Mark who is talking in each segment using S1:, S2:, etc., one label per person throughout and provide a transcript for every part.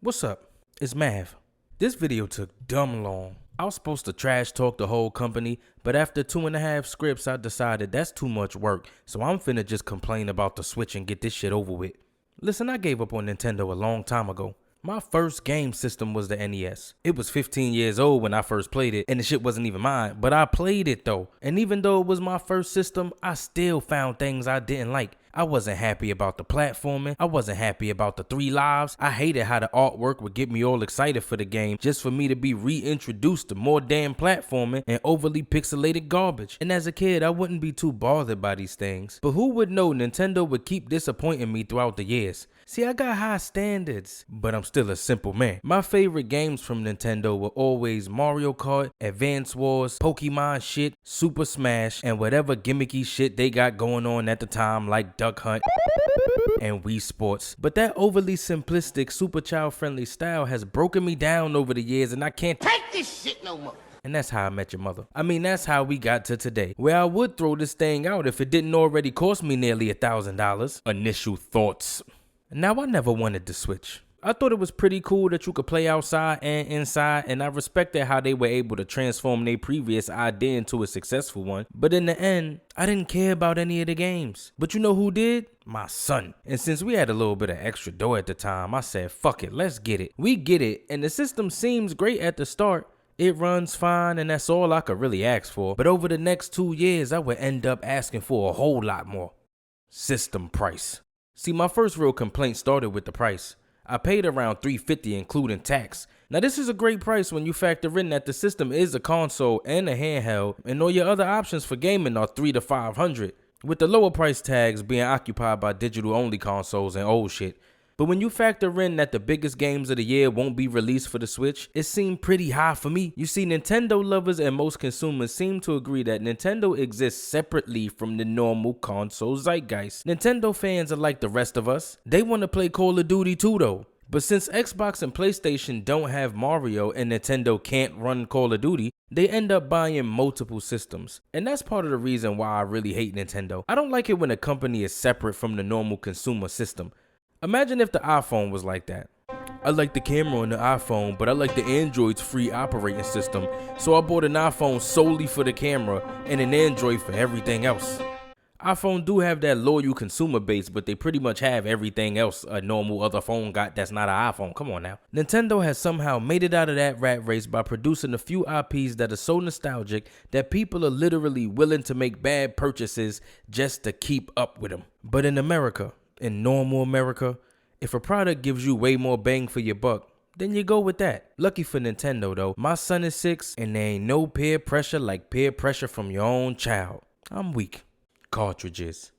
S1: What's up? It's Mav. This video took dumb long. I was supposed to trash talk the whole company, but after 2.5 scripts I decided that's too much work, so I'm finna just complain about the Switch and get this shit over with. Listen, I gave up on Nintendo a long time ago. My first game system was the NES. It was 15 years old when I first played it, and the shit wasn't even mine, but I played it though. And even though it was my first system, I still found things I didn't like. I wasn't happy about the platforming. I wasn't happy about the 3 lives. I hated how the artwork would get me all excited for the game just for me to be reintroduced to more damn platforming and overly pixelated garbage. And as a kid, I wouldn't be too bothered by these things. But who would know Nintendo would keep disappointing me throughout the years? See, I got high standards, but I'm still a simple man. My favorite games from Nintendo were always Mario Kart, Advance Wars, Pokemon shit, Super Smash, and whatever gimmicky shit they got going on at the time like Duck Hunt and Wii Sports. But that overly simplistic, super child-friendly style has broken me down over the years and I can't take this shit no more. And that's how I met your mother. I mean, that's how we got to today, where I would throw this thing out if it didn't already cost me nearly $1,000. Initial thoughts. Now, I never wanted to Switch. I thought it was pretty cool that you could play outside and inside, and I respected how they were able to transform their previous idea into a successful one. But in the end, I didn't care about any of the games. But you know who did? My son. And since we had a little bit of extra dough at the time, I said, fuck it, let's get it. We get it, and the system seems great at the start. It runs fine, and that's all I could really ask for. But over the next 2 years, I would end up asking for a whole lot more. System price. See, my first real complaint started with the price. I paid around $350 including tax. Now this is a great price when you factor in that the system is a console and a handheld, and all your other options for gaming are $300 to $500, with the lower price tags being occupied by digital only consoles and old shit. But when you factor in that the biggest games of the year won't be released for the Switch, it seemed pretty high for me. You see, Nintendo lovers and most consumers seem to agree that Nintendo exists separately from the normal console zeitgeist. Nintendo fans are like the rest of us. They want to play Call of Duty too though. But since Xbox and PlayStation don't have Mario and Nintendo can't run Call of Duty, they end up buying multiple systems. And that's part of the reason why I really hate Nintendo. I don't like it when a company is separate from the normal consumer system. Imagine if the iPhone was like that. I like the camera on the iPhone, but I like the Android's free operating system, so I bought an iPhone solely for the camera and an Android for everything else. iPhone do have that loyal consumer base, but they pretty much have everything else a normal other phone got that's not an iPhone. Come on now. Nintendo has somehow made it out of that rat race by producing a few IPs that are so nostalgic that people are literally willing to make bad purchases just to keep up with them. But in America, in normal America, if a product gives you way more bang for your buck, then you go with that. Lucky for Nintendo though, my son is 6 and there ain't no peer pressure like peer pressure from your own child. I'm weak. Cartridges.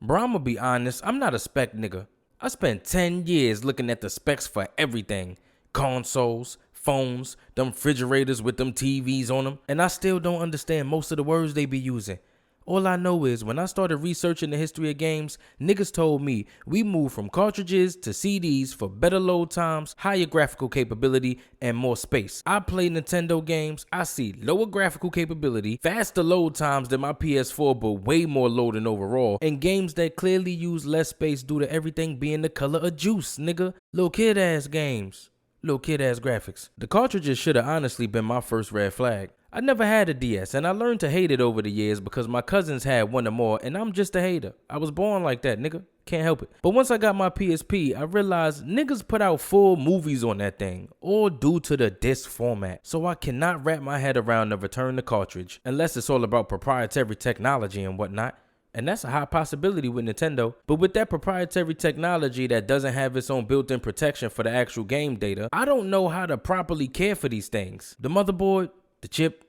S1: Bro, I'ma be honest, I'm not a spec nigga. I spent 10 years looking at the specs for everything. Consoles, phones, them refrigerators with them TVs on them, and I still don't understand most of the words they be using. All I know is when I started researching the history of games, niggas told me we moved from cartridges to CDs for better load times, higher graphical capability, and more space. I play Nintendo games, I see lower graphical capability, faster load times than my PS4 but way more loading overall, and games that clearly use less space due to everything being the color of juice, nigga. Little kid ass games. Little kid ass graphics. The cartridges should have honestly been my first red flag. I never had a DS and I learned to hate it over the years because my cousins had one or more and I'm just a hater. I was born like that, nigga. Can't help it. But once I got my PSP, I realized niggas put out full movies on that thing, all due to the disc format. So I cannot wrap my head around the return to cartridge unless it's all about proprietary technology and whatnot. And that's a high possibility with Nintendo. But with that proprietary technology that doesn't have its own built-in protection for the actual game data, I don't know how to properly care for these things. The motherboard, the chip,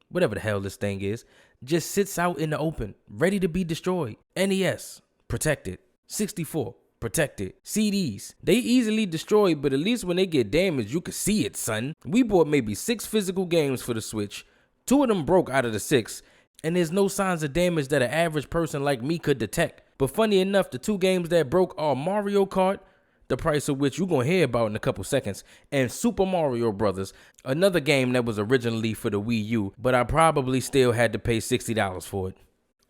S1: whatever the hell this thing is, just sits out in the open, ready to be destroyed. NES, protected. 64, protected. CDs, they easily destroyed, but at least when they get damaged, you can see it, son. We bought maybe 6 physical games for the Switch. 2 of them broke out of the 6, and there's no signs of damage that an average person like me could detect. But funny enough, the 2 games that broke are Mario Kart, the price of which you're gonna hear about in a couple seconds, and Super Mario Brothers, another game that was originally for the Wii U, but I probably still had to pay $60 for it.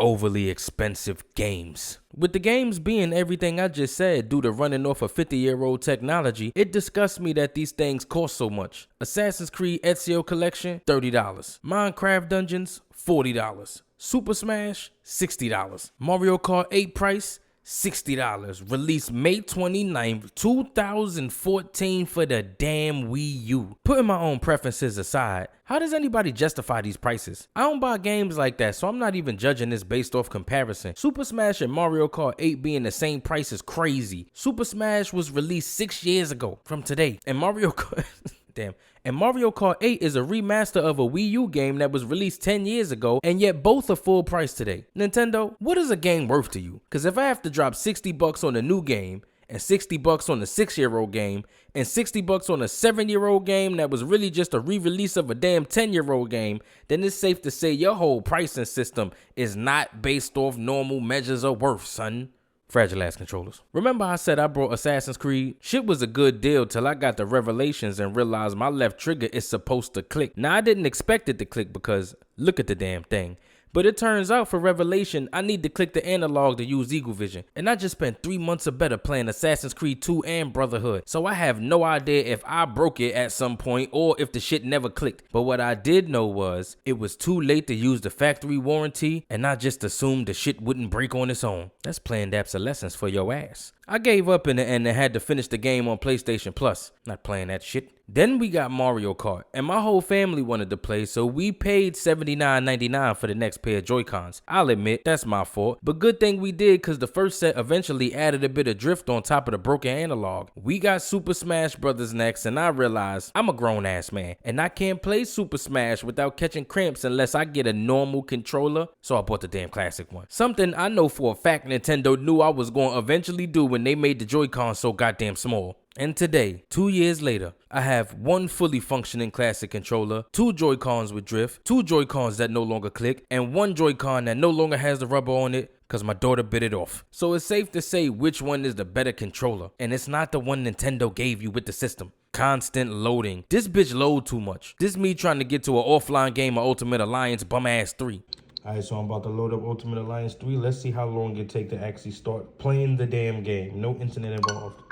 S1: overly expensive games. With the games being everything I just said due to running off of 50-year-old technology, it disgusts me that these things cost so much. Assassin's Creed Ezio Collection, $30. Minecraft Dungeons, $40. Super Smash, $60. Mario Kart 8 price, $60. Released May 29th, 2014 for the damn Wii U. Putting my own preferences aside, how does anybody justify these prices? I don't buy games like that, so I'm not even judging this based off comparison. Super Smash and Mario Kart 8 being the same price is crazy. Super Smash was released 6 years ago from today, and Mario Kart... Damn. And Mario Kart 8 is a remaster of a Wii U game that was released 10 years ago, and yet both are full price today. Nintendo, what is a game worth to you? Because if I have to drop $60 on a new game, and $60 on a 6-year-old game, and $60 on a 7-year-old game that was really just a re-release of a damn 10-year-old game, then it's safe to say your whole pricing system is not based off normal measures of worth, son. Fragile ass controllers. Remember I said I brought Assassin's Creed? Shit was a good deal till I got the Revelations and realized my left trigger is supposed to click. Now I didn't expect it to click because look at the damn thing. But it turns out for Revelation, I need to click the analog to use Eagle Vision. And I just spent 3 months or better playing Assassin's Creed 2 and Brotherhood. So I have no idea if I broke it at some point or if the shit never clicked. But what I did know was it was too late to use the factory warranty and I just assumed the shit wouldn't break on its own. That's planned obsolescence for your ass. I gave up in the end and had to finish the game on PlayStation Plus. Not playing that shit. Then we got Mario Kart, and my whole family wanted to play, so we paid $79.99 for the next pair of Joy-Cons. I'll admit, that's my fault, but good thing we did because the first set eventually added a bit of drift on top of the broken analog. We got Super Smash Bros. Next, and I realized I'm a grown-ass man, and I can't play Super Smash without catching cramps unless I get a normal controller, so I bought the damn classic one. Something I know for a fact Nintendo knew I was going to eventually do when they made the Joy-Cons so goddamn small. And today, 2 years later, I have one fully functioning classic controller, 2 Joy-Cons with drift, 2 Joy-Cons that no longer click, and 1 Joy-Con that no longer has the rubber on it because my daughter bit it off. So it's safe to say which one is the better controller, and it's not the one Nintendo gave you with the system. Constant loading. This bitch load too much. This me trying to get to an offline game of Ultimate Alliance bum ass 3. Alright, so I'm about to load up Ultimate Alliance 3. Let's see how long it take to actually start playing the damn game. No internet involved.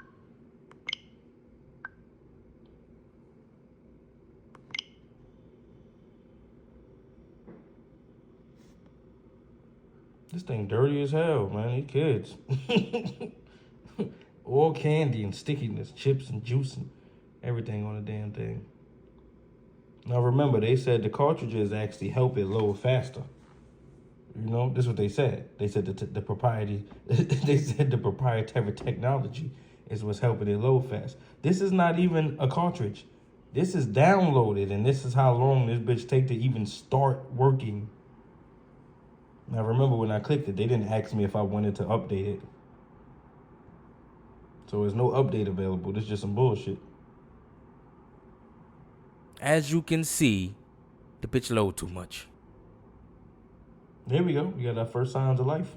S1: This thing dirty as hell, man. These kids. All candy and stickiness, chips and juice and everything on the damn thing. Now remember, they said the cartridges actually help it load faster. You know, this is what they said. They said the proprietary, they said the proprietary technology is what's helping it load fast. This is not even a cartridge. This is downloaded, and this is how long this bitch take to even start working. Now remember when I clicked it, they didn't ask me if I wanted to update it. So there's no update available. This is just some bullshit. As you can see, the bitch load too much. There we go. We got our first signs of life.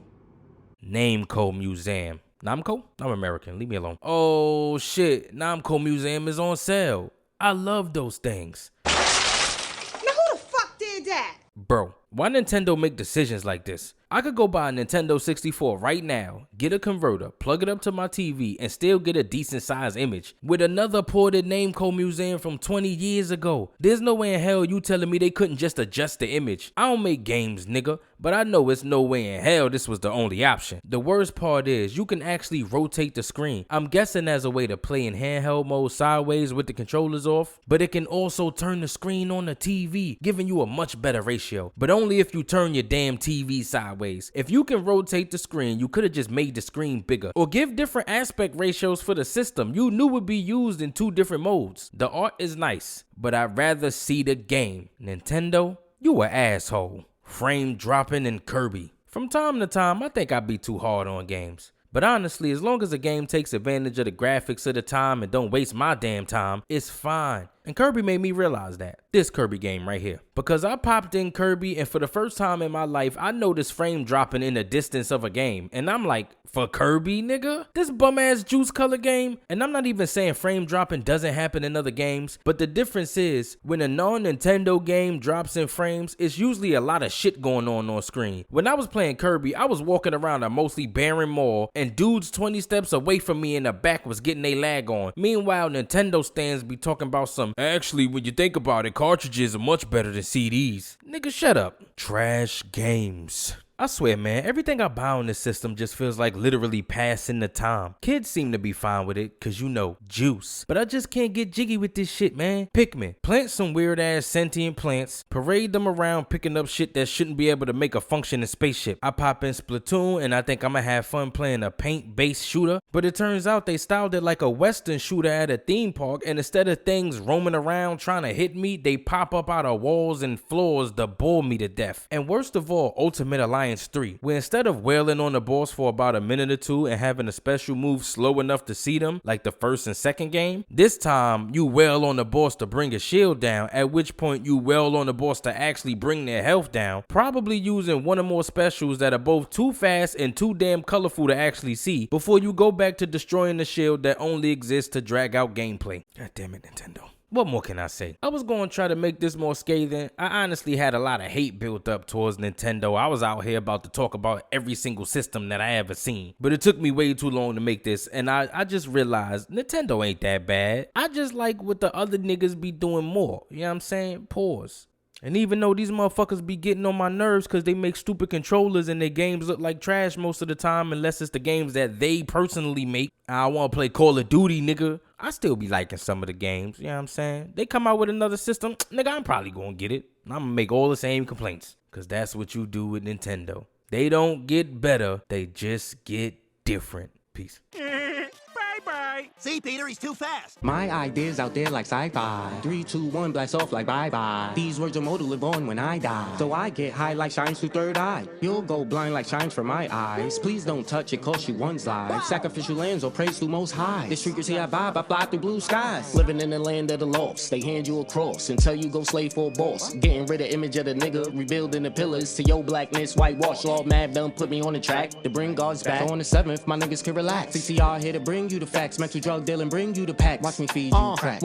S1: Namco Museum. Namco? I'm American. Leave me alone. Oh shit. Namco Museum is on sale. I love those things.
S2: Now who the fuck did that?
S1: Bro, why Nintendo make decisions like this? I could go buy a Nintendo 64 right now, get a converter, plug it up to my TV, and still get a decent sized image with another ported Namco Museum from 20 years ago. There's no way in hell you telling me they couldn't just adjust the image. I don't make games, nigga, but I know it's no way in hell this was the only option. The worst part is you can actually rotate the screen. I'm guessing there's a way to play in handheld mode sideways with the controllers off, but it can also turn the screen on the TV, giving you a much better ratio, but only if you turn your damn TV sideways. If you can rotate the screen, you could have just made the screen bigger or give different aspect ratios for the system you knew would be used in 2 different modes. The art is nice, but I'd rather see the game. Nintendo, you an asshole. Frame dropping and Kirby. From time to time, I think I'd be too hard on games. But honestly, as long as a game takes advantage of the graphics of the time and don't waste my damn time, it's fine. And Kirby made me realize that. This Kirby game right here. Because I popped in Kirby and for the first time in my life, I noticed frame dropping in the distance of a game. And I'm like, for Kirby, nigga? This bum ass juice color game? And I'm not even saying frame dropping doesn't happen in other games, but the difference is when a non-Nintendo game drops in frames, it's usually a lot of shit going on screen. When I was playing Kirby, I was walking around a mostly barren mall and dudes 20 steps away from me in the back was getting their lag on. Meanwhile, Nintendo stands be talking about some, actually, when you think about it, cartridges are much better than CDs. Nigga, shut up. Trash games. I swear, man, everything I buy on this system just feels like literally passing the time. Kids seem to be fine with it, cause you know, juice. But I just can't get jiggy with this shit, man. Pikmin. Plant some weird ass sentient plants, parade them around picking up shit that shouldn't be able to make a functioning spaceship. I pop in Splatoon and I think I'ma have fun playing a paint-based shooter, but it turns out they styled it like a western shooter at a theme park, and instead of things roaming around trying to hit me, they pop up out of walls and floors to bore me to death. And worst of all, Ultimate Alliance 3, where instead of wailing on the boss for about a minute or two and having a special move slow enough to see them like the first and second game, this time you wail on the boss to bring a shield down, at which point you wail on the boss to actually bring their health down, probably using one or more specials that are both too fast and too damn colorful to actually see before you go back to destroying the shield that only exists to drag out gameplay. God damn it, Nintendo. What more can I say? I was going to try to make this more scathing. I honestly had a lot of hate built up towards Nintendo. I was out here about to talk about every single system that I ever seen. But it took me way too long to make this, and I just realized Nintendo ain't that bad. I just like what the other niggas be doing more. You know what I'm saying? Pause. And even though these motherfuckers be getting on my nerves because they make stupid controllers and their games look like trash most of the time, unless it's the games that they personally make. I want to play Call of Duty, nigga. I still be liking some of the games, you know what I'm saying? They come out with another system, nigga, I'm probably gonna get it. I'm gonna make all the same complaints, because that's what you do with Nintendo. They don't get better, they just get different. Peace.
S3: Bye-bye.
S4: See, Peter, he's too fast.
S5: My ideas out there like sci-fi. 3, 2, 1, blast off like bye-bye. These words are more to live on when I die. So I get high like shines through third eye. You'll go blind like shines from my eyes. Please don't touch it, cost you one's life. Sacrificial lands or praise through most high. The streakers here I vibe, I fly through blue skies. Living in the land of the lost. They hand you a cross and tell you go slave for a boss. Getting rid of image of the nigga. Rebuilding the pillars to your blackness. Whitewash, all mad done put me on the track. To bring God's back. So on the 7th, my niggas can relax. CCR here to bring you the facts. Mental drug dealing, bring you the pack. Watch me feed you crack.